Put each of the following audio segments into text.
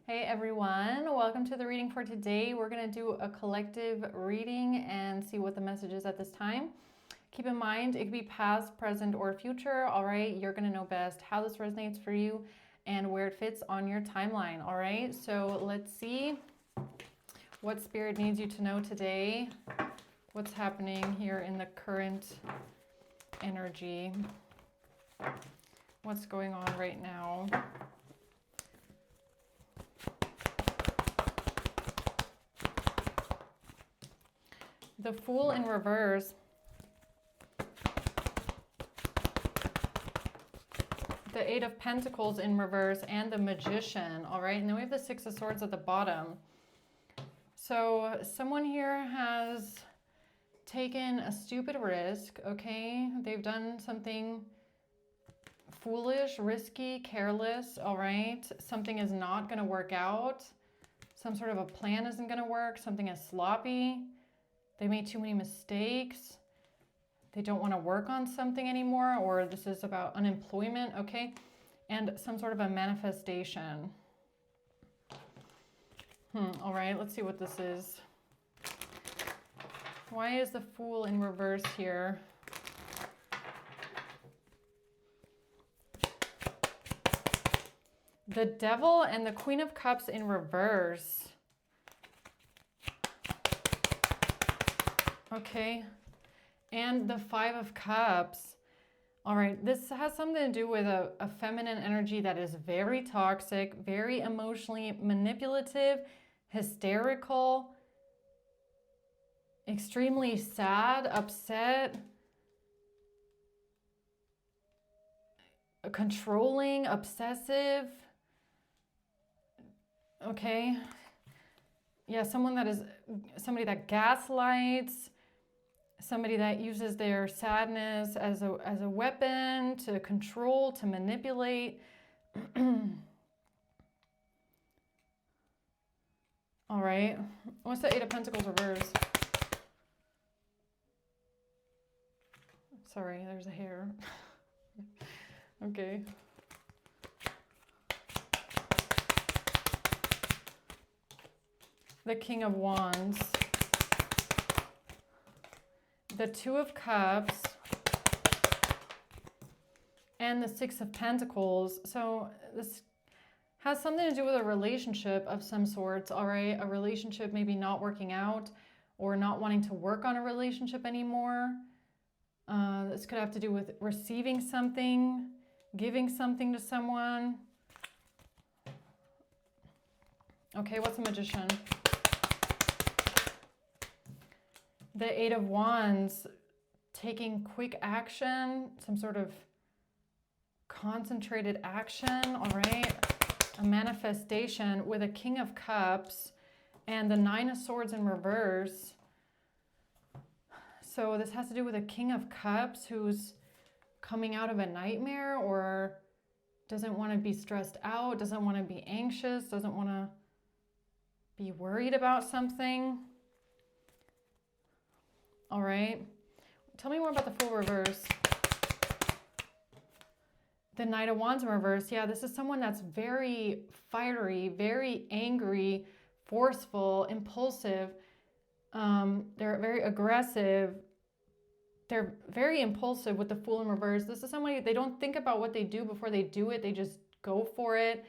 Hey everyone, welcome to the reading for today. We're going to do a collective reading and see what the message is at this time. Keep in mind, it could be past, present, or future. All right, you're going to know best how this resonates for you and where it fits on your timeline. All right, so let's see what Spirit needs you to know today. What's happening here in the current energy? What's going on right now? The Fool in reverse. The Eight of Pentacles in reverse and the Magician. All right, and then we have the Six of Swords at the bottom. So someone here has taken a stupid risk, okay? They've done something foolish, risky, careless, all right? Something is not going to work out. Some sort of a plan isn't going to work. Something is sloppy. They made too many mistakes. They don't want to work on something anymore, or this is about unemployment, okay? And some sort of a manifestation. All right, let's see what this is. Why is the Fool in reverse here? The Devil and the Queen of Cups in reverse. Okay, and the Five of Cups. All right, this has something to do with a feminine energy that is very toxic, very emotionally manipulative, hysterical, extremely sad, upset, controlling, obsessive. Okay. Yeah, somebody that gaslights, somebody that uses their sadness as a weapon to control, to manipulate. All right. What's the Eight of Pentacles reverse? Sorry, there's a hair. Okay. The King of Wands. The Two of Cups. And the Six of Pentacles. So this has something to do with a relationship of some sorts, all right? A relationship maybe not working out or not wanting to work on a relationship anymore. This could have to do with receiving something, giving something to someone. Okay, what's a Magician? The Eight of Wands, taking quick action, some sort of concentrated action, all right? A manifestation with a King of Cups and the Nine of Swords in reverse. So this has to do with a King of Cups who's coming out of a nightmare or doesn't want to be stressed out, doesn't want to be anxious, doesn't want to be worried about something. All right. Tell me more about the Fool reverse. The Knight of Wands in reverse. Yeah, this is someone that's very fiery, very angry, forceful, impulsive. They're very aggressive. They're very impulsive with the Fool in reverse. This is somebody, they don't think about what they do before they do it. They just go for it.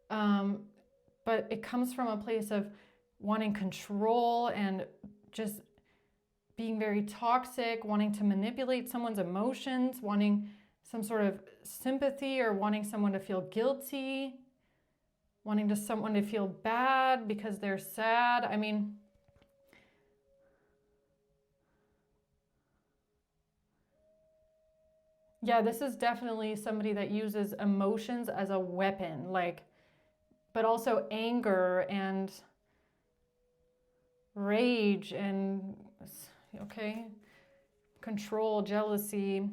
But it comes from a place of wanting control and just being very toxic, wanting to manipulate someone's emotions, wanting some sort of sympathy or wanting someone to feel guilty, wanting someone to feel bad because they're sad. I mean, yeah, this is definitely somebody that uses emotions as a weapon, like, but also anger and rage and, okay, control, jealousy,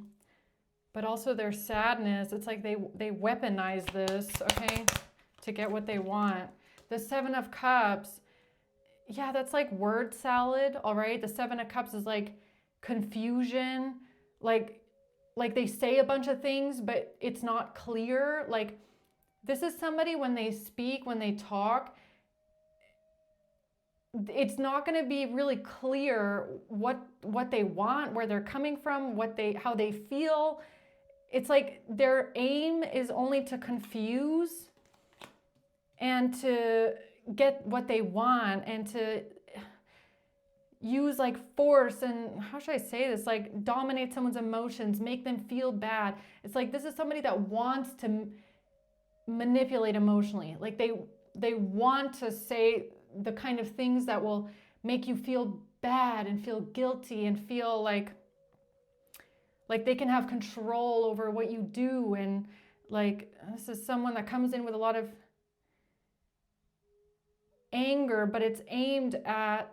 but also their sadness. It's like they weaponize this, okay, to get what they want. The Seven of Cups, yeah, that's like word salad, all right? The Seven of Cups is like confusion, like they say a bunch of things, but it's not clear. Like This is somebody, when they speak, when they talk, it's not going to be really clear what they want, where they're coming from, how they feel. It's like their aim is only to confuse and to get what they want and to use like force and, how should I say this, like dominate someone's emotions, make them feel bad. It's like this is somebody that wants to manipulate emotionally. Like they want to say the kind of things that will make you feel bad and feel guilty and feel like they can have control over what you do. And like, this is someone that comes in with a lot of anger, but it's aimed at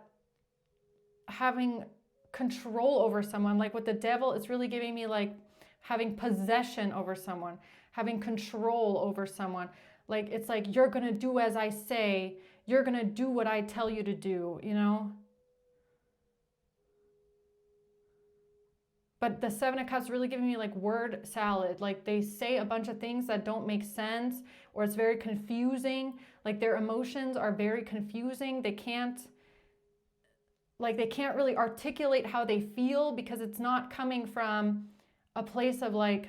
having control over someone. Like with the devil, it's really giving me like having possession over someone, having control over someone. Like, it's like, you're going to do as I say, you're going to do what I tell you to do, you know? But the Seven of Cups really giving me like word salad. Like they say a bunch of things that don't make sense, or it's very confusing. Like their emotions are very confusing. They can't really articulate how they feel, because it's not coming from a place of like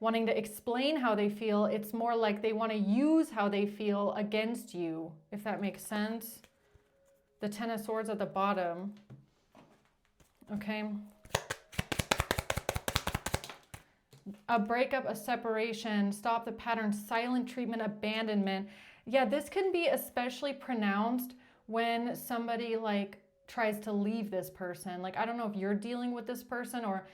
wanting to explain how they feel. It's more like they want to use how they feel against you, if that makes sense. The Ten of Swords at the bottom. Okay. A breakup, a separation, stop the pattern, silent treatment, abandonment. Yeah, this can be especially pronounced when somebody like tries to leave this person. Like, I don't know if you're dealing with this person or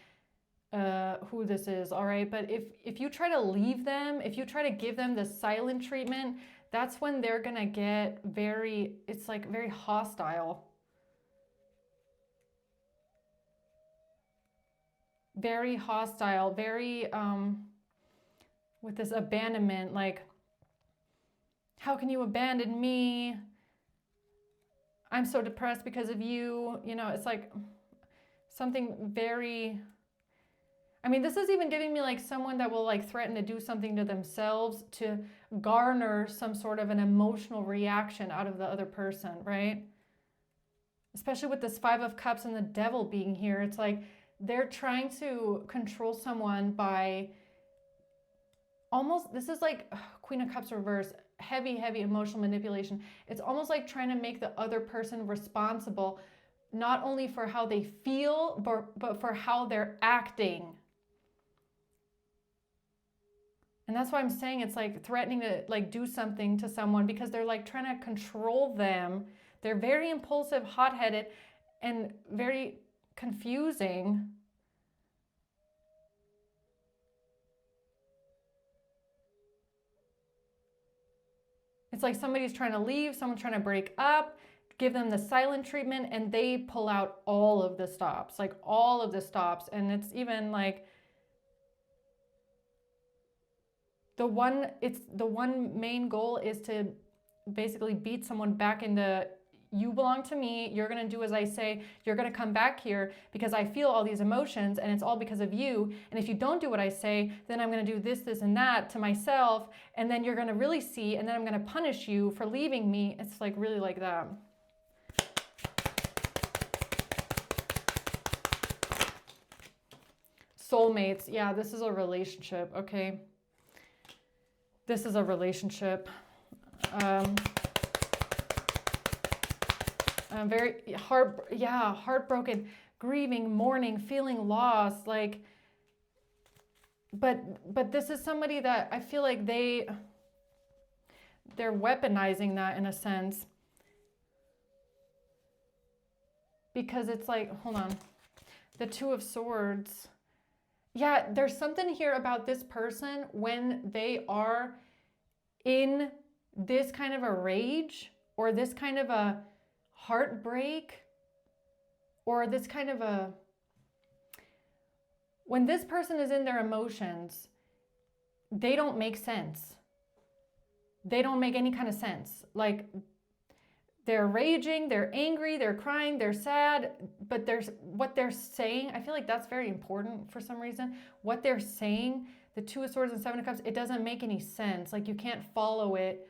who this is, all right? But if you try to leave them, if you try to give them the silent treatment, that's when they're gonna get it's like very hostile. Very hostile, very, with this abandonment, like, how can you abandon me? I'm so depressed because of you. You know, it's like something very, I mean, this is even giving me like someone that will like threaten to do something to themselves to garner some sort of an emotional reaction out of the other person, right? Especially with this Five of Cups and the Devil being here. It's like they're trying to control someone by almost, this is like Queen of Cups reverse, heavy emotional manipulation. It's almost like trying to make the other person responsible, not only for how they feel, but for how they're acting. And that's why I'm saying it's like threatening to like do something to someone, because they're like trying to control them. They're very impulsive, hot-headed, and very confusing. It's like somebody's trying to leave, someone's trying to break up, give them the silent treatment, and they pull out all of the stops, like all of the stops. And it's even like the one main goal is to basically beat someone back into, you belong to me, you're going to do as I say, you're going to come back here because I feel all these emotions and it's all because of you. And if you don't do what I say, then I'm going to do this, this, and that to myself. And then you're going to really see, and then I'm going to punish you for leaving me. It's like really like that. Soulmates. Yeah, this is a relationship, okay? This is a relationship. Very heartbroken, grieving, mourning, feeling lost, like, but this is somebody that I feel like they're weaponizing that in a sense, because it's like, hold on, the Two of Swords. Yeah, there's something here about this person when they are in this kind of a rage, or this kind of a heartbreak, or this kind of a, when this person is in their emotions, they don't make sense. They don't make any kind of sense. Like, they're raging, they're angry, they're crying, they're sad, but there's what they're saying. I feel like that's very important for some reason. What they're saying, the Two of Swords and Seven of Cups, it doesn't make any sense. Like you can't follow it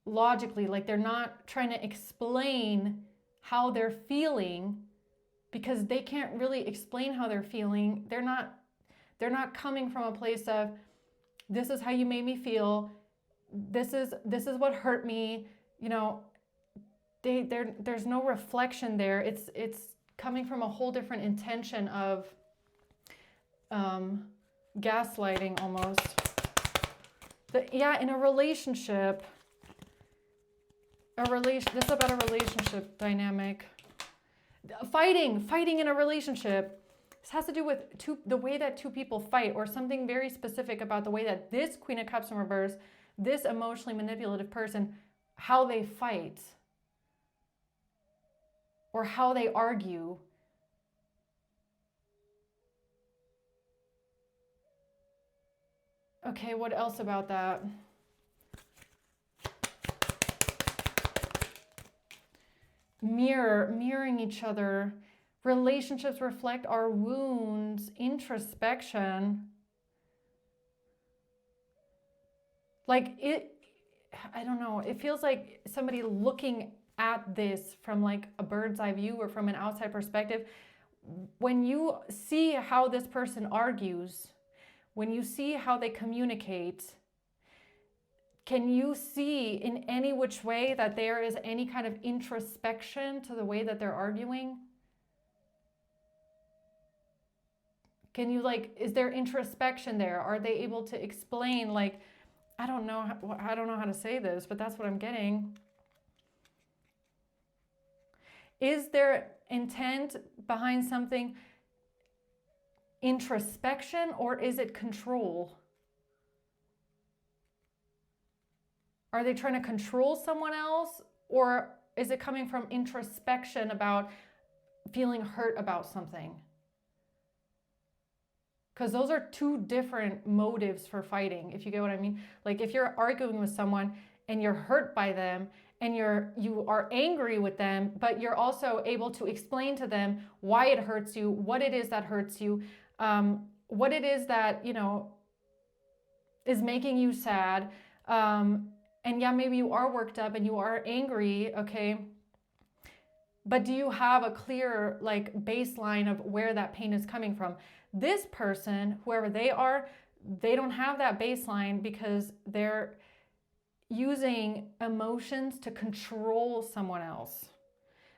logically. Like they're not trying to explain how they're feeling because they can't really explain how they're feeling. They're not coming from a place of, this is how you made me feel. This is what hurt me. You know, there's no reflection there. It's coming from a whole different intention of gaslighting almost. In a relationship, this is about a relationship dynamic. Fighting in a relationship. This has to do with the way that two people fight, or something very specific about the way that this Queen of Cups in reverse, this emotionally manipulative person, how they fight or how they argue. Okay, what else about that? Mirroring each other. Relationships reflect our wounds. Introspection. Like I don't know, it feels like somebody looking at this from like a bird's eye view or from an outside perspective. When you see how this person argues, when you see how they communicate, can you see in any which way that there is any kind of introspection to the way that they're arguing? Can you is there introspection there? Are they able to explain, I don't know how to say this, but that's what I'm getting. Is there intent behind something introspection, or is it control? Are they trying to control someone else, or is it coming from introspection about feeling hurt about something? Because those are two different motives for fighting, if you get what I mean. Like if you're arguing with someone and you're hurt by them and you are angry with them, but you're also able to explain to them why it hurts you, what it is that hurts you, what it is that, is making you sad. And yeah, maybe you are worked up and you are angry, okay? But do you have a clear baseline of where that pain is coming from? This person, whoever they are, they don't have that baseline because they're using emotions to control someone else.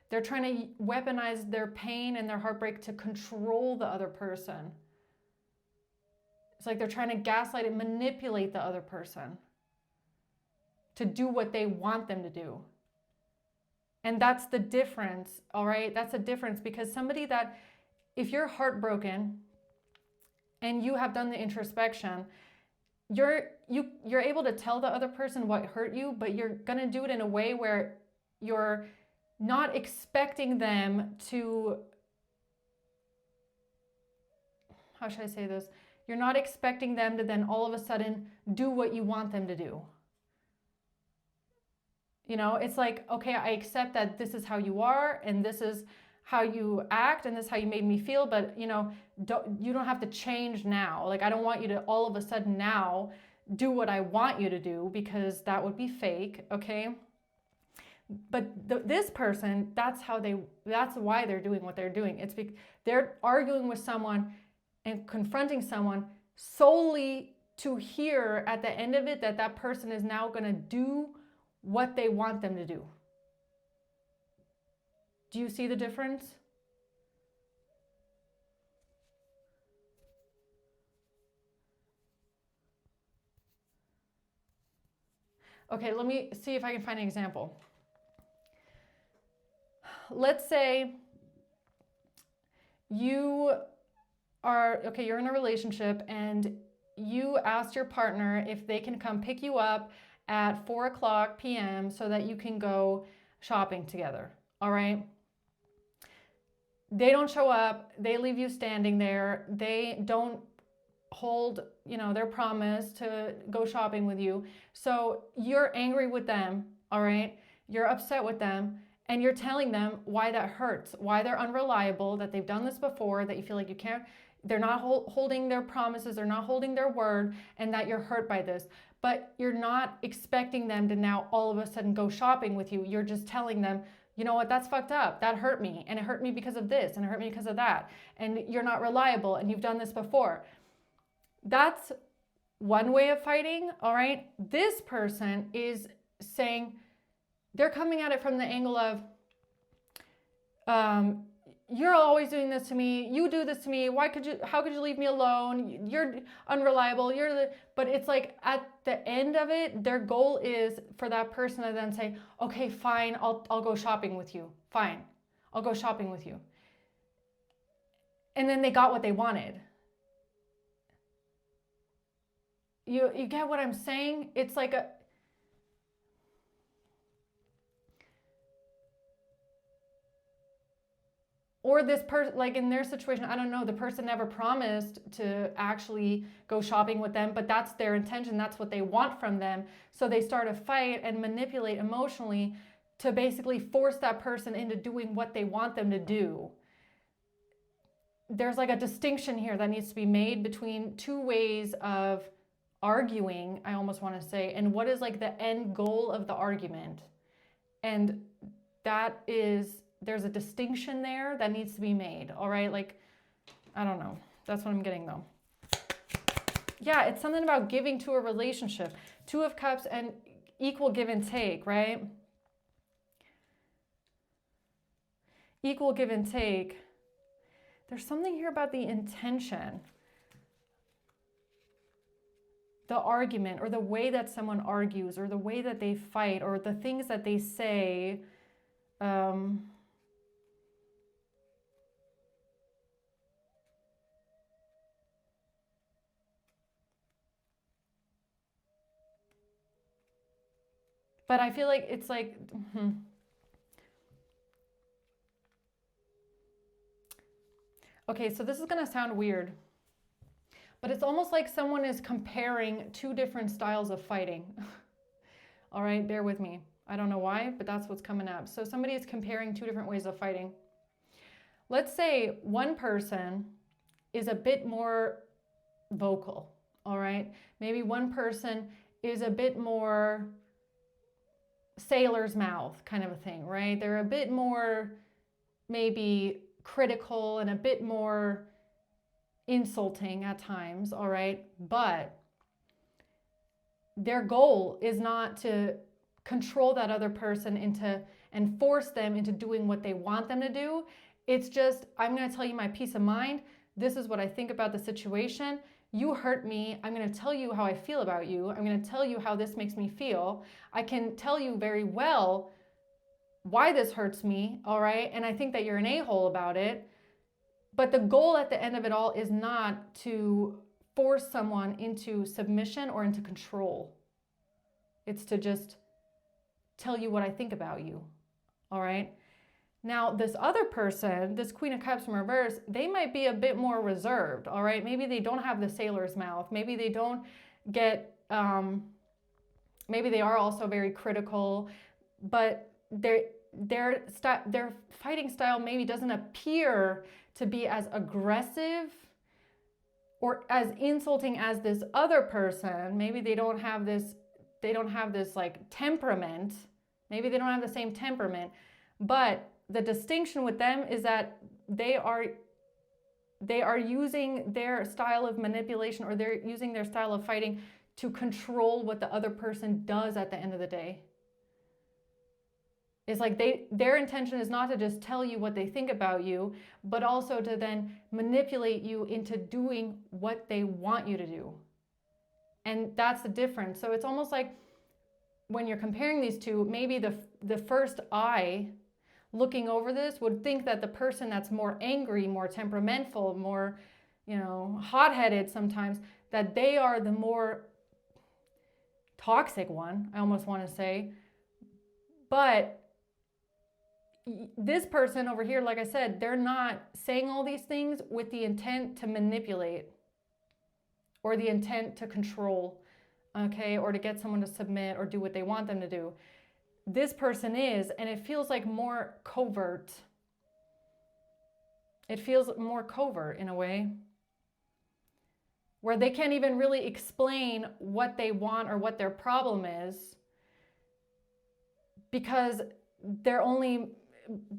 They're trying to weaponize their pain and their heartbreak to control the other person. It's like they're trying to gaslight and manipulate the other person to do what they want them to do. And that's the difference, all right? That's a difference, because somebody that, if you're heartbroken and you have done the introspection, you're able to tell the other person what hurt you, but you're gonna do it in a way where you're not expecting them to, how should I say this? You're not expecting them to then all of a sudden do what you want them to do. It's like, okay, I accept that this is how you are and this is how you act and this is how you made me feel, but you don't have to change now. I don't want you to all of a sudden now do what I want you to do, because that would be fake, okay? But this person, that's why they're doing what they're doing. It's because they're arguing with someone and confronting someone solely to hear at the end of it that person is now going to do what they want them to do. Do you see the difference? Okay, let me see if I can find an example. Let's say you're in a relationship and you asked your partner if they can come pick you up at 4:00 p.m. so that you can go shopping together, all right? They don't show up, they leave you standing there, they don't hold, their promise to go shopping with you. So you're angry with them, all right? You're upset with them, and you're telling them why that hurts, why they're unreliable, that they've done this before, that you feel like you can't, they're not holding their promises, they're not holding their word, and that you're hurt by this. But you're not expecting them to now all of a sudden go shopping with you. You're just telling them, you know what, that's fucked up. That hurt me. And it hurt me because of this. And it hurt me because of that. And you're not reliable. And you've done this before. That's one way of fighting. All right. This person is saying, they're coming at it from the angle of, you're always doing this to me. You do this to me. How could you leave me alone? You're unreliable. But it's like at the end of it, their goal is for that person to then say, okay, fine. I'll go shopping with you. Fine. I'll go shopping with you. And then they got what they wanted. You get what I'm saying? It's like or this person, like in their situation, I don't know, the person never promised to actually go shopping with them, but that's their intention. That's what they want from them. So they start a fight and manipulate emotionally to basically force that person into doing what they want them to do. There's like a distinction here that needs to be made between two ways of arguing, I almost want to say, and what is like the end goal of the argument. And that is, there's a distinction there that needs to be made. All right. Like, I don't know. That's what I'm getting though. Yeah. It's something about giving to a relationship. Two of Cups and equal give and take, right? Equal give and take. There's something here about the intention. The argument or the way that someone argues or the way that they fight or the things that they say. But I feel like it's like, okay, so this is going to sound weird, but it's almost like someone is comparing two different styles of fighting. All right, bear with me. I don't know why, but that's what's coming up. So somebody is comparing two different ways of fighting. Let's say one person is a bit more vocal, all right? Maybe one person is a bit more sailor's mouth kind of a thing, right? They're a bit more maybe critical and a bit more insulting at times, all right? But their goal is not to control that other person into and force them into doing what they want them to do. It's just, I'm going to tell you my peace of mind. This is what I think about the situation. You hurt me. I'm going to tell you how I feel about you. I'm going to tell you how this makes me feel. I can tell you very well why this hurts me, all right? And I think that you're an a-hole about it. But the goal at the end of it all is not to force someone into submission or into control. It's to just tell you what I think about you, all right? Now, this other person, this Queen of Cups in reverse, they might be a bit more reserved, all right? Maybe they don't have the sailor's mouth. Maybe they don't get, maybe they are also very critical, but their fighting style maybe doesn't appear to be as aggressive or as insulting as this other person. Maybe they don't have this like temperament. Maybe they don't have the same temperament, but the distinction with them is that they are using their style of manipulation or they're using their style of fighting to control what the other person does at the end of the day. It's like their intention is not to just tell you what they think about you, but also to then manipulate you into doing what they want you to do. And that's the difference. So it's almost like when you're comparing these two, maybe the first eye looking over this would think that the person that's more angry, more temperamental, more, hot-headed sometimes, that they are the more toxic one, I almost want to say. But this person over here, like I said, they're not saying all these things with the intent to manipulate or the intent to control, okay, or to get someone to submit or do what they want them to do. This person is, and it feels like more covert. It feels more covert in a way. where they can't even really explain what they want or what their problem is, because their only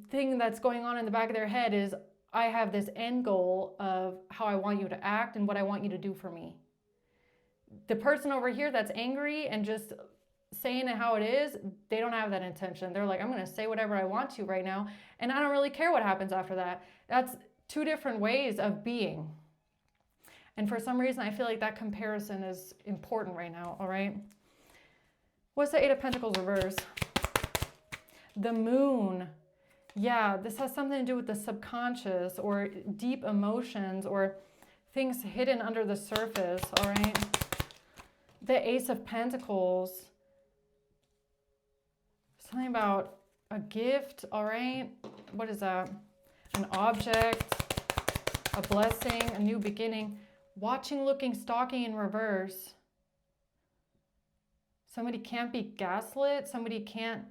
thing that's going on in the back of their head is, I have this end goal of how I want you to act and what I want you to do for me. The person over here that's angry and just saying it how it is, they don't have that intention. They're like, I'm going to say whatever I want to right now, and I don't really care what happens after that. That's two different ways of being. And for some reason, I feel like that comparison is important right now, all right? What's the Eight of Pentacles reverse? The Moon. Yeah, this has something to do with the subconscious or deep emotions or things hidden under the surface, all right? The Ace of Pentacles. Something about a gift, all right? What is that? An object, a blessing, a new beginning. Watching, looking, stalking in reverse. Somebody can't be gaslit. Somebody can't...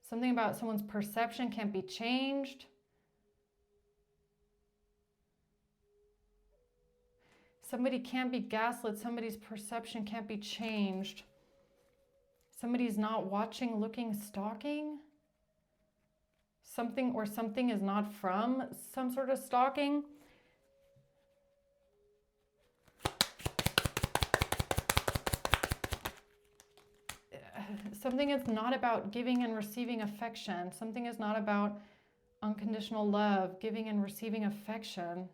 Something about someone's perception can't be changed. Somebody can't be gaslit. Somebody's perception can't be changed. Somebody's not watching, looking, stalking. Something or something is not from some sort of stalking. Something is not about giving and receiving affection. Something is not about unconditional love, giving and receiving affection.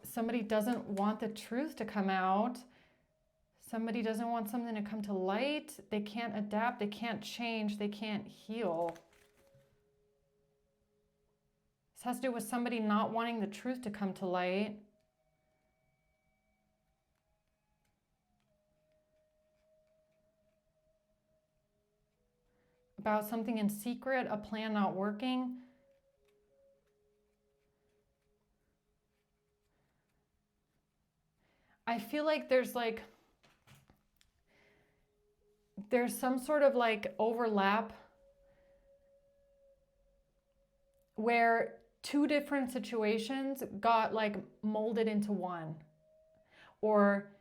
Somebody doesn't want the truth to come out. Somebody doesn't want something to come to light. They can't adapt. They can't change. They can't heal. This has to do with somebody not wanting the truth to come to light. About something in secret, a plan not working. I feel like there's some sort of overlap where two different situations got molded into one, or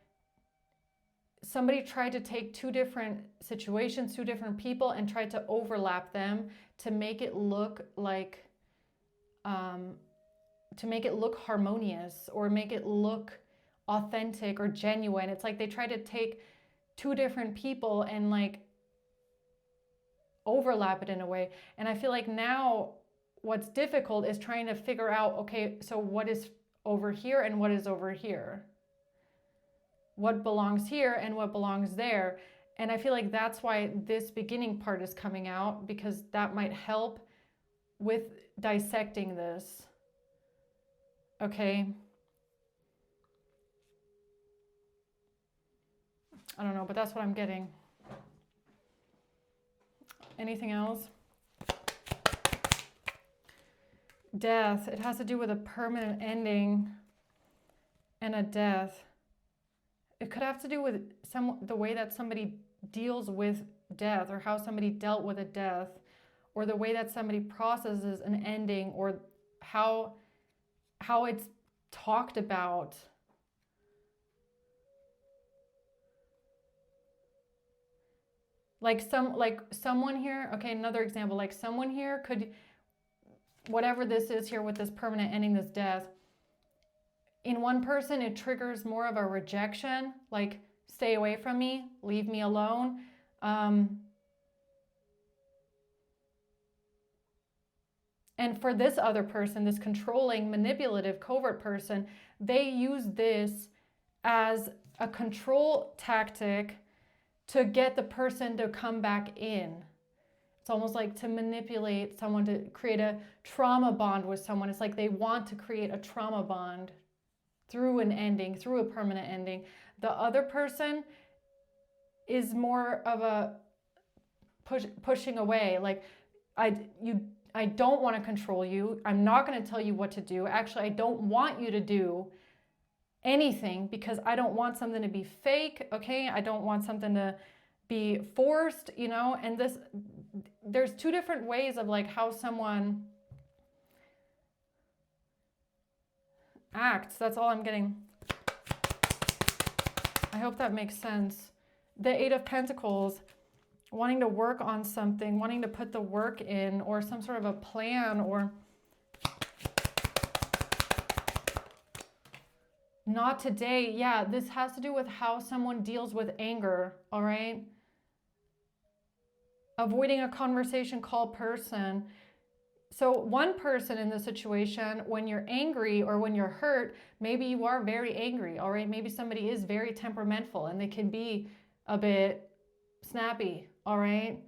somebody tried to take two different situations, two different people, and tried to overlap them to make it look harmonious or make it look authentic or genuine. It's like they tried to take two different people and overlap it in a way. And I feel like now what's difficult is trying to figure out, okay, so what is over here and what is over here? What belongs here and what belongs there? And I feel like that's why this beginning part is coming out, because that might help with dissecting this. Okay. I don't know, but that's what I'm getting. Anything else? Death. It has to do with a permanent ending and a death. It could have to do with the way that somebody deals with death, or how somebody dealt with a death, or the way that somebody processes an ending, or how it's talked about. Someone here, okay, another example, someone here could, whatever this is here with this permanent ending, this death, in one person it triggers more of a rejection, stay away from me, leave me alone. And for this other person, this controlling, manipulative, covert person, they use this as a control tactic to get the person to come back in. It's almost like to manipulate someone, to create a trauma bond with someone. It's like they want to create a trauma bond through an ending, through a permanent ending. The other person is more of a pushing away. I don't want to control you. I'm not going to tell you what to do. Actually, I don't want you to do anything because I don't want something to be fake, okay? I don't want something to be forced, you know, and there's two different ways of like how someone acts. That's all I'm getting. I hope that makes sense. The Eight of Pentacles, wanting to work on something, wanting to put the work in, or some sort of a plan, or not today. Yeah, this has to do with how someone deals with anger, all right? Avoiding a conversation, call person. So one person in the situation, when you're angry or when you're hurt, maybe you are very angry, all right? Maybe somebody is very temperamental and they can be a bit snappy, all right?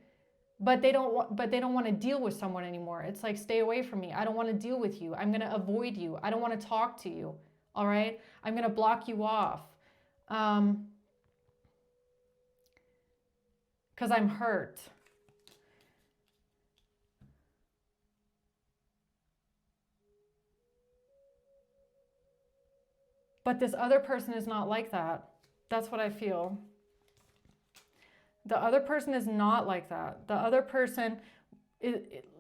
But they don't want to deal with someone anymore. It's like, stay away from me. I don't want to deal with you. I'm going to avoid you. I don't want to talk to you, all right? I'm going to block you off. Because I'm hurt. But this other person is not like that. That's what I feel. The other person is not like that. The other person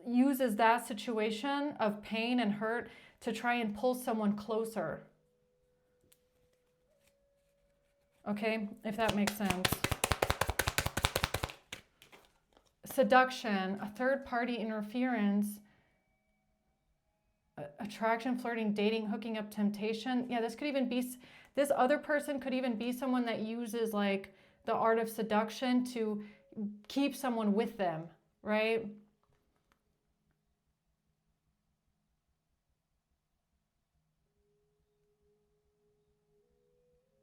uses that situation of pain and hurt to try and pull someone closer. Okay, if that makes sense. Seduction, a third-party interference, attraction, flirting, dating, hooking up, temptation. Yeah, this could even be, this other person could even be someone that uses like the art of seduction to keep someone with them, right?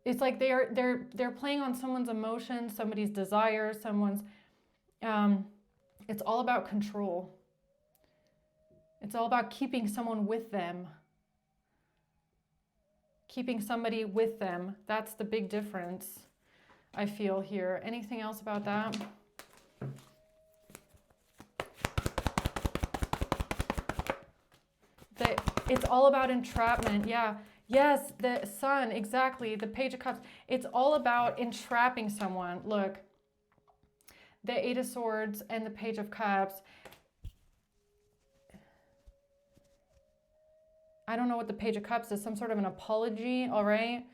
It's like they're playing on someone's emotions, somebody's desires, someone's, it's all about control. It's all about keeping someone with them. Keeping somebody with them. That's the big difference, I feel here. Anything else about that? It's all about entrapment. Yeah. Yes, the Sun, exactly. The Page of Cups. It's all about entrapping someone. Look, the Eight of Swords and the Page of Cups. I don't know what the Page of Cups is. Some sort of an apology, all right?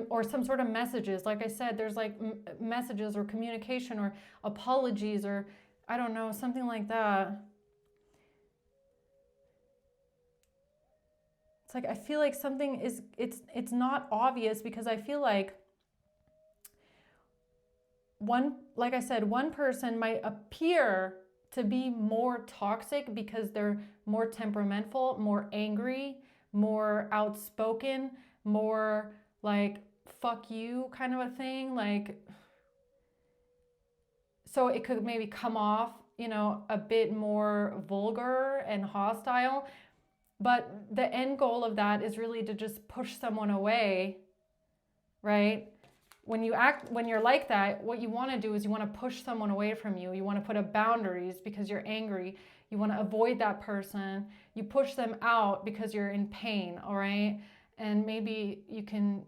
Or some sort of messages. Like I said, there's like messages or communication or apologies or I don't know, something like that. It's like I feel like something is it's not obvious because I feel like like I said, one person might appear to be more toxic because they're more temperamental, more angry, more outspoken, more like fuck you kind of a thing, like, so it could maybe come off, you know, a bit more vulgar and hostile, but the end goal of that is really to just push someone away, right? When you're like that, what you want to do is you want to push someone away from you. You want to put up boundaries because you're angry. You want to avoid that person. You push them out because you're in pain, all right? And maybe you can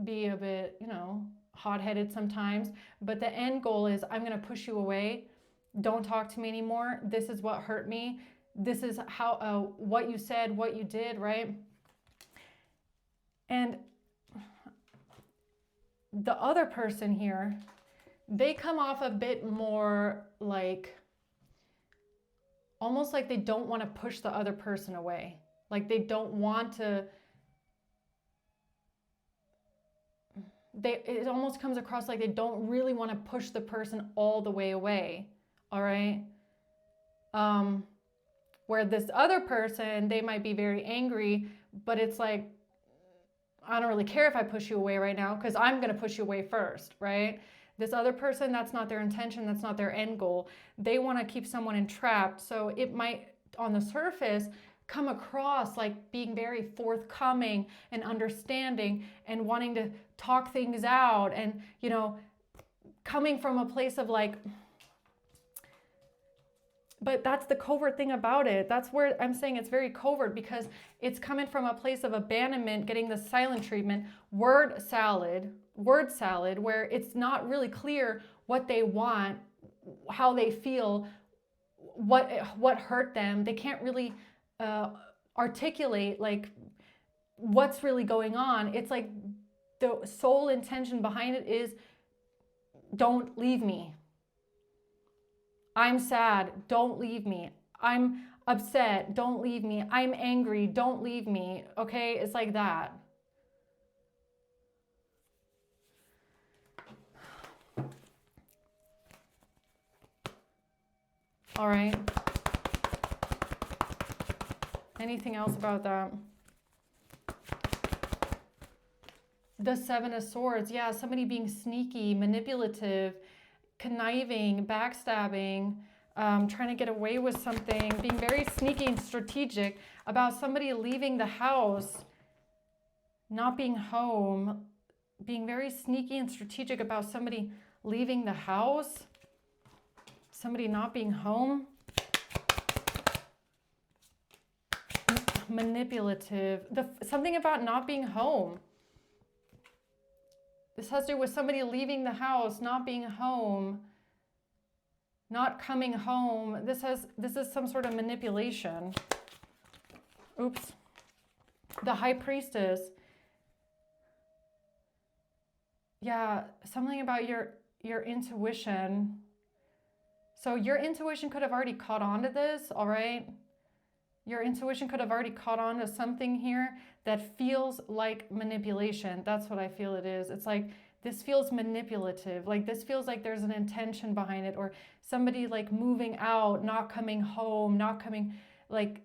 be a bit, you know, hot-headed sometimes, but the end goal is I'm going to push you away. Don't talk to me anymore. This is what hurt me. This is how what you said, what you did, right? And the other person here, they come off a bit more like, almost like they don't want to push the other person away. Like they don't want to, it almost comes across like they don't really want to push the person all the way away, all right? Where this other person, they might be very angry, but it's like, I don't really care if I push you away right now because I'm going to push you away first, right? This other person, that's not their intention. That's not their end goal. They want to keep someone entrapped. So it might, on the surface, come across like being very forthcoming and understanding and wanting to talk things out and, you know, coming from a place of like, But that's the covert thing about it. That's where I'm saying it's very covert, because it's coming from a place of abandonment, getting the silent treatment, word salad, where it's not really clear what they want, how they feel, what hurt them. They can't really articulate like what's really going on. It's like the sole intention behind it is, don't leave me. I'm sad, don't leave me. I'm upset, don't leave me. I'm angry, don't leave me. Okay, it's like that. All right. Anything else about that? The Seven of Swords. Yeah, somebody being sneaky, manipulative, conniving, backstabbing, trying to get away with something, being very sneaky and strategic about somebody leaving the house, not being home, being very sneaky and strategic about somebody leaving the house, somebody not being home. Manipulative. Something about not being home. This has to do with somebody leaving the house, not being home, not coming home. This is some sort of manipulation. Oops. The High Priestess. Yeah, something about your intuition. So your intuition could have already caught on to this, all right? Your intuition could have already caught on to something here that feels like manipulation. That's what I feel it is. It's like, this feels manipulative. Like, this feels like there's an intention behind it, or somebody like moving out, not coming home, not coming, like,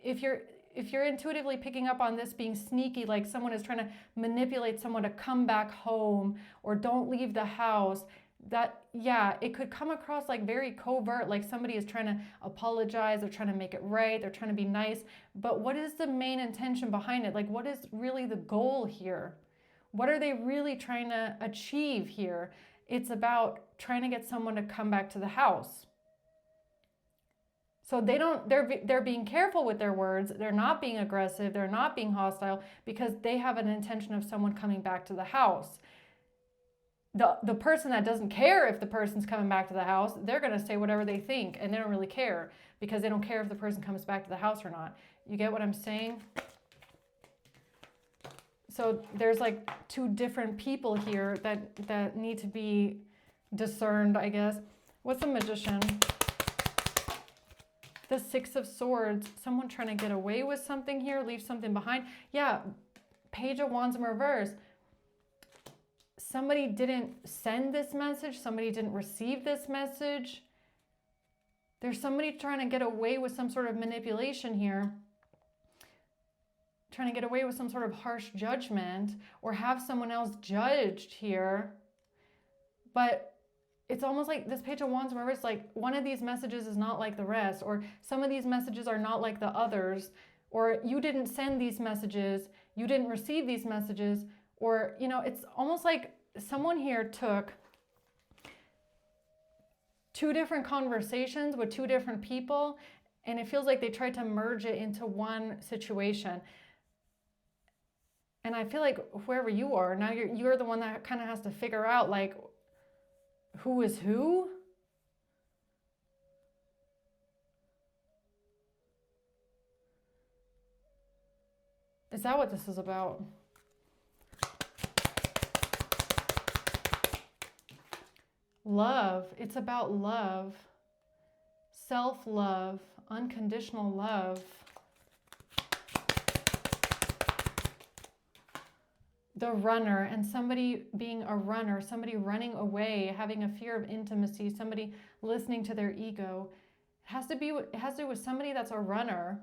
if you're intuitively picking up on this being sneaky, like someone is trying to manipulate someone to come back home or don't leave the house, that, yeah, it could come across like very covert, like somebody is trying to apologize, they're trying to make it right, they're trying to be nice. But what is the main intention behind it? Like, what is really the goal here? What are they really trying to achieve here? It's about trying to get someone to come back to the house. So they're being careful with their words. They're not being aggressive. They're not being hostile, because they have an intention of someone coming back to the house. The person that doesn't care if the person's coming back to the house, they're going to say whatever they think, and they don't really care, because they don't care if the person comes back to the house or not. You get what I'm saying? So there's like two different people here that need to be discerned, I guess. What's the Magician? The Six of Swords. Someone trying to get away with something here, leave something behind. Yeah, Page of Wands in reverse. Somebody didn't send this message. Somebody didn't receive this message. There's somebody trying to get away with some sort of manipulation here. Trying to get away with some sort of harsh judgment, or have someone else judged here. But it's almost like this Page of Wands in reverse, like one of these messages is not like the rest, or some of these messages are not like the others, or you didn't send these messages, you didn't receive these messages, or, you know, it's almost like someone here took two different conversations with two different people, and it feels like they tried to merge it into one situation. And I feel like whoever you are, now you're the one that kind of has to figure out, like, who is who? Is that what this is about? Love. It's about love. Self-love. Unconditional love. The runner, and somebody being a runner, somebody running away, having a fear of intimacy, somebody listening to their ego. It has to do with somebody that's a runner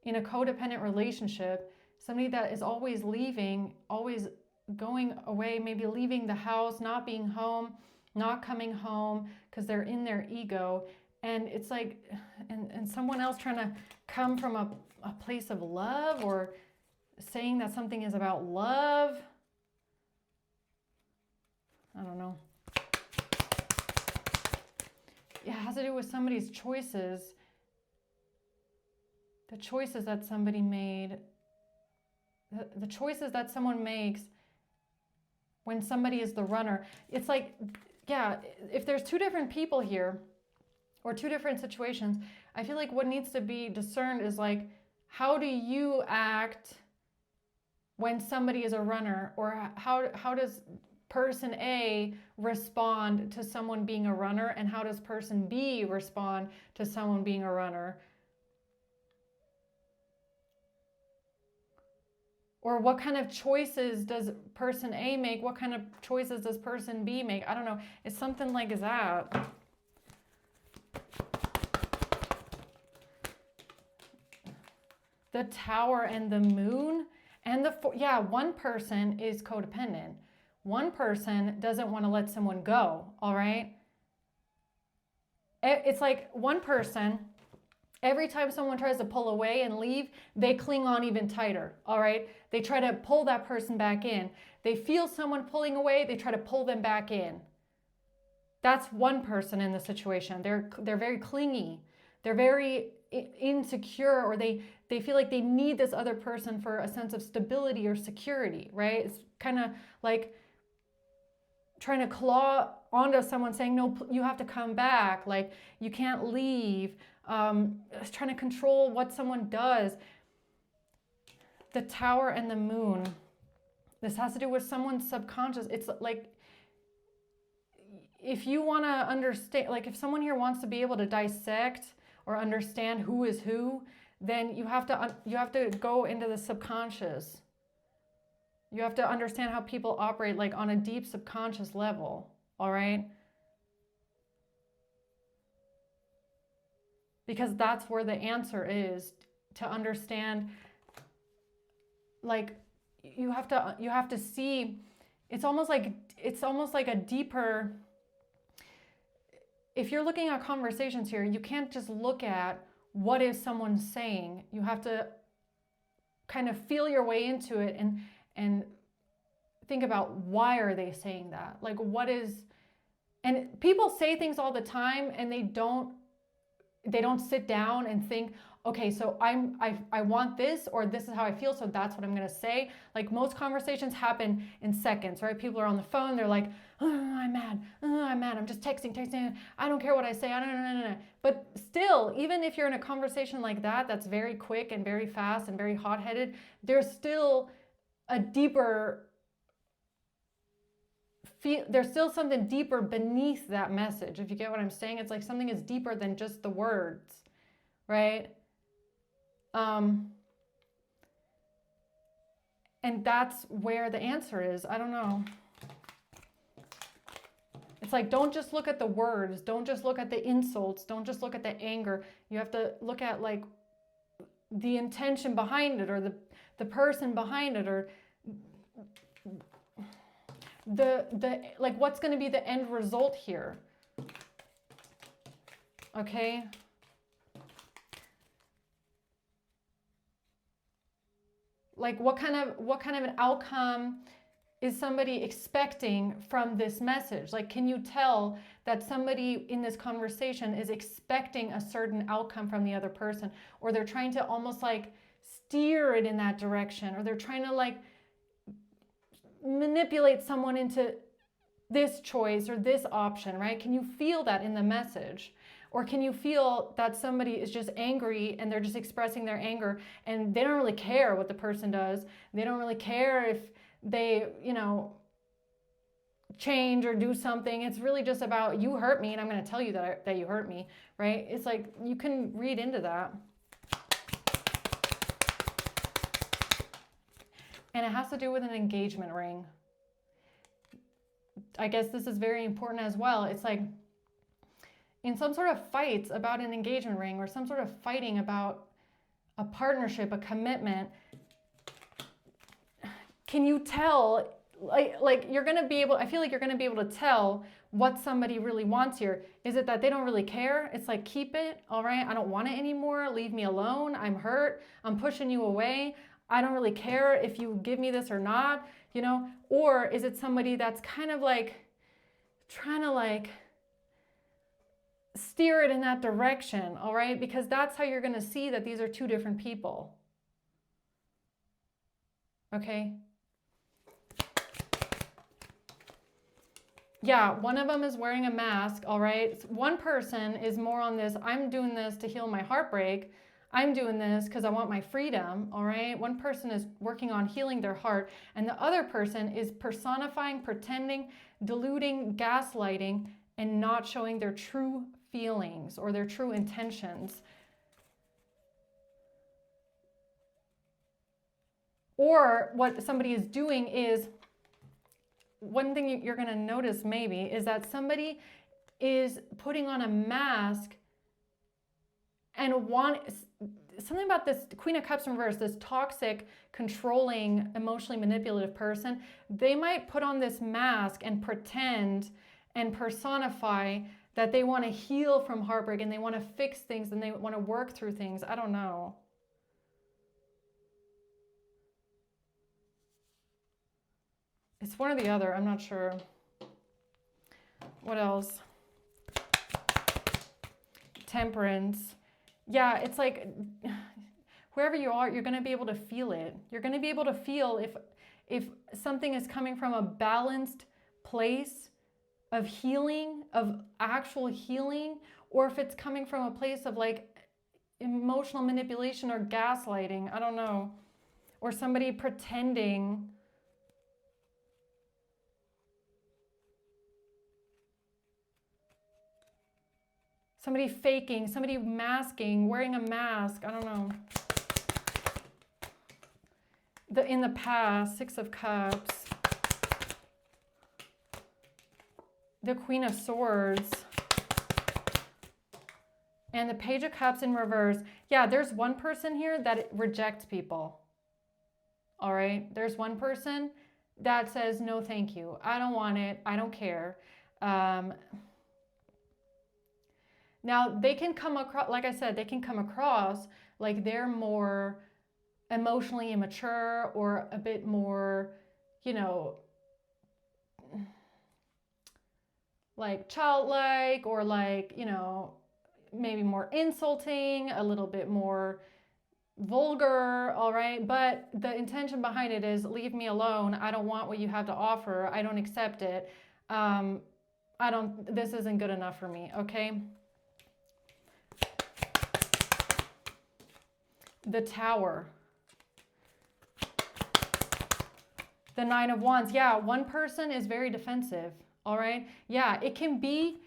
in a codependent relationship, somebody that is always leaving, always going away, maybe leaving the house, not being home, not coming home because they're in their ego. And it's like, and someone else trying to come from a place of love, or saying that something is about love. I don't know. has to do with somebody's choices. The choices that somebody made. The choices that someone makes when somebody is the runner. It's like, yeah, if there's two different people here or two different situations, I feel like what needs to be discerned is like, how do you act when somebody is a runner? Or how does person A respond to someone being a runner, and how does person B respond to someone being a runner? Or what kind of choices does person A make? What kind of choices does person B make? I don't know. It's something like that. The Tower and the Moon and one person is codependent. One person doesn't want to let someone go, all right? It's like one person, every time someone tries to pull away and leave, they cling on even tighter, all right? They try to pull that person back in. They feel someone pulling away, they try to pull them back in. That's one person in the situation. They're very clingy. They're very insecure, or they feel like they need this other person for a sense of stability or security, right? It's kind of like trying to claw onto someone saying, no, you have to come back, like you can't leave, trying to control what someone does. The Tower and the Moon. This has to do with someone's subconscious. It's like, if you want to understand, like if someone here wants to be able to dissect or understand who is who, then you have to go into the subconscious. You have to understand how people operate, like on a deep subconscious level, all right? Because that's where the answer is, to understand. Like you have to see, it's almost like a deeper, if you're looking at conversations here, you can't just look at what is someone saying. You have to kind of feel your way into it and think about, why are they saying that? Like what is, and people say things all the time and they don't sit down and think, okay, so I want this, or this is how I feel, so that's what I'm going to say. Like most conversations happen in seconds, right? People are on the phone, they're like, I'm mad, I'm just texting, I don't care what I say, I don't. But still, even if you're in a conversation like that, that's very quick and very fast and very hot-headed, there's still a deeper, there's still something deeper beneath that message, if you get what I'm saying. It's like something is deeper than just the words, right? And that's where the answer is. I don't know. It's like, don't just look at the words. Don't just look at the insults. Don't just look at the anger. You have to look at like the intention behind it, or the person behind it, or the like what's going to be the end result here. Okay? Like what kind of an outcome is somebody expecting from this message? Like, can you tell that somebody in this conversation is expecting a certain outcome from the other person, or they're trying to almost like steer it in that direction, or they're trying to like manipulate someone into this choice or this option, right? Can you feel that in the message? Or can you feel that somebody is just angry and they're just expressing their anger and they don't really care what the person does? They don't really care if they, change or do something. It's really just about, you hurt me and I'm going to tell you that you hurt me, right? It's like, you can read into that. And it has to do with an engagement ring. I guess this is very important as well. It's like, in some sort of fights about an engagement ring, or some sort of fighting about a partnership, a commitment, can you tell, like you're going to be able, I feel like you're going to be able to tell what somebody really wants here. Is it that they don't really care? It's like, keep it, all right? I don't want it anymore. Leave me alone. I'm hurt. I'm pushing you away. I don't really care if you give me this or not, Or is it somebody that's kind of like trying to like steer it in that direction, all right? Because that's how you're going to see that these are two different people. Okay? Yeah, one of them is wearing a mask, all right? One person is more on this, I'm doing this to heal my heartbreak. I'm doing this because I want my freedom, all right? One person is working on healing their heart, and the other person is personifying, pretending, diluting, gaslighting, and not showing their true feelings or their true intentions. Or what somebody is doing is, one thing you're going to notice maybe is that somebody is putting on a mask and something about this Queen of Cups in reverse, this toxic, controlling, emotionally manipulative person. They might put on this mask and pretend and personify that they want to heal from heartbreak and they want to fix things and they want to work through things. I don't know. It's one or the other. I'm not sure. What else? Temperance. Yeah, it's like wherever you are, you're going to be able to feel it. You're going to be able to feel if something is coming from a balanced place of healing, of actual healing, or if it's coming from a place of like emotional manipulation or gaslighting. I don't know. Or somebody pretending. Somebody faking, somebody masking, wearing a mask. I don't know. In the past, Six of Cups. The Queen of Swords. And the Page of Cups in reverse. Yeah, there's one person here that rejects people. All right? There's one person that says, no, thank you. I don't want it. I don't care. Now, they can come across, like I said, they can come across like they're more emotionally immature or a bit more, you know, like childlike or like, you know, maybe more insulting, a little bit more vulgar, all right? But the intention behind it is leave me alone. I don't want what you have to offer. I don't accept it. This isn't good enough for me, okay? The Tower. The Nine of Wands. Yeah, one person is very defensive. All right. Yeah, it can be,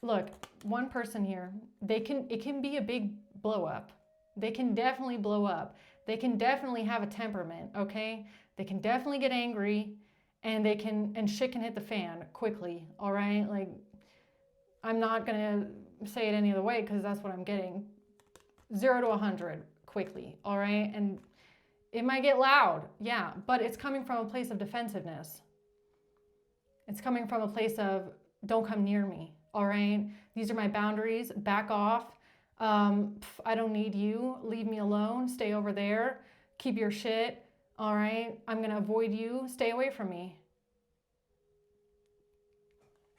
look, one person here, it can be a big blow up. They can definitely blow up. They can definitely have a temperament. Okay. They can definitely get angry and shit can hit the fan quickly. All right. Like, I'm not going to say it any other way because that's what I'm getting. 0 to 100 quickly. All right. And it might get loud, yeah, but it's coming from a place of defensiveness. It's coming from a place of, don't come near me, all right? These are my boundaries, back off. I don't need you, leave me alone, stay over there, keep your shit, all right? I'm gonna avoid you, stay away from me.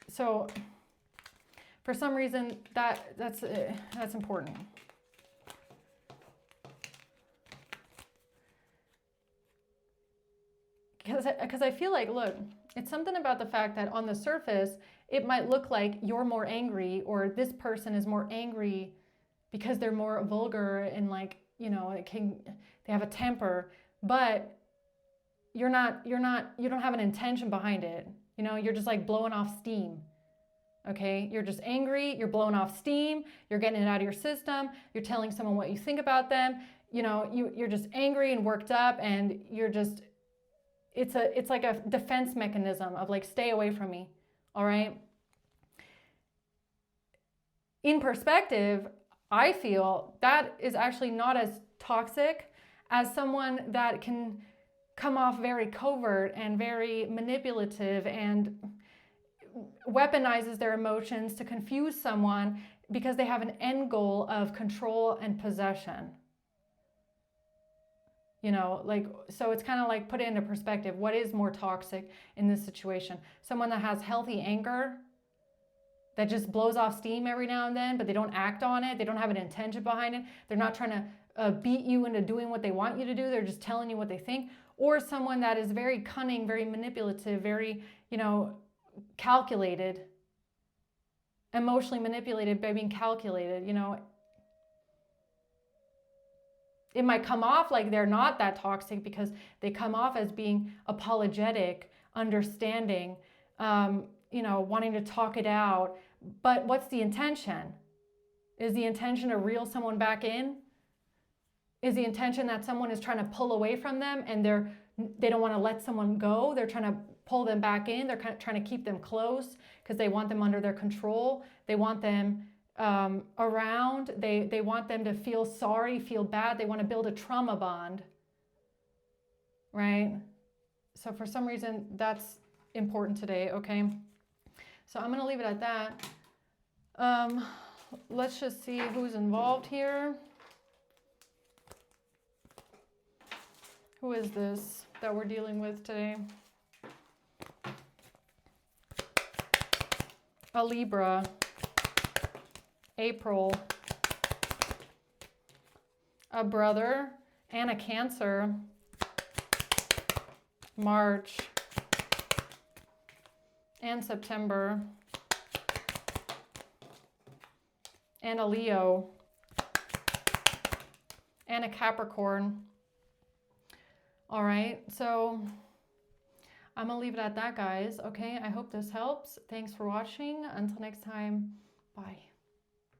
So, for some reason, that's important. Because I feel like, look, it's something about the fact that on the surface, it might look like you're more angry or this person is more angry because they're more vulgar and like, you know, they have a temper, but you don't have an intention behind it. You know, you're just like blowing off steam. Okay, you're just angry, you're blowing off steam, you're getting it out of your system, you're telling someone what you think about them, you know, you're just angry and worked up and you're just, it's like a defense mechanism of like, stay away from me, all right? In perspective, I feel that is actually not as toxic as someone that can come off very covert and very manipulative and weaponizes their emotions to confuse someone because they have an end goal of control and possession. You know, like, so it's kind of like put it into perspective. What is more toxic in this situation? Someone that has healthy anger that just blows off steam every now and then, but they don't act on it. They don't have an intention behind it. They're not trying to beat you into doing what they want you to do. They're just telling you what they think. Or someone that is very cunning, very manipulative, very, calculated, emotionally manipulated by being calculated, It might come off like they're not that toxic because they come off as being apologetic, understanding, wanting to talk it out. But what's the intention? Is the intention to reel someone back in? Is the intention that someone is trying to pull away from them and they don't want to let someone go? They're trying to pull them back in. They're kind of trying to keep them close because they want them under their control. They want them around. They want them to feel sorry, feel bad. They want to build a trauma bond, right? So for some reason, that's important today, okay? So I'm going to leave it at that. Let's just see who's involved here. Who is this that we're dealing with today? A Libra, April, a brother, and a Cancer, March, and September, and a Leo, and a Capricorn. All right, so I'm gonna leave it at that, guys. Okay, I hope this helps. Thanks for watching. Until next time, bye.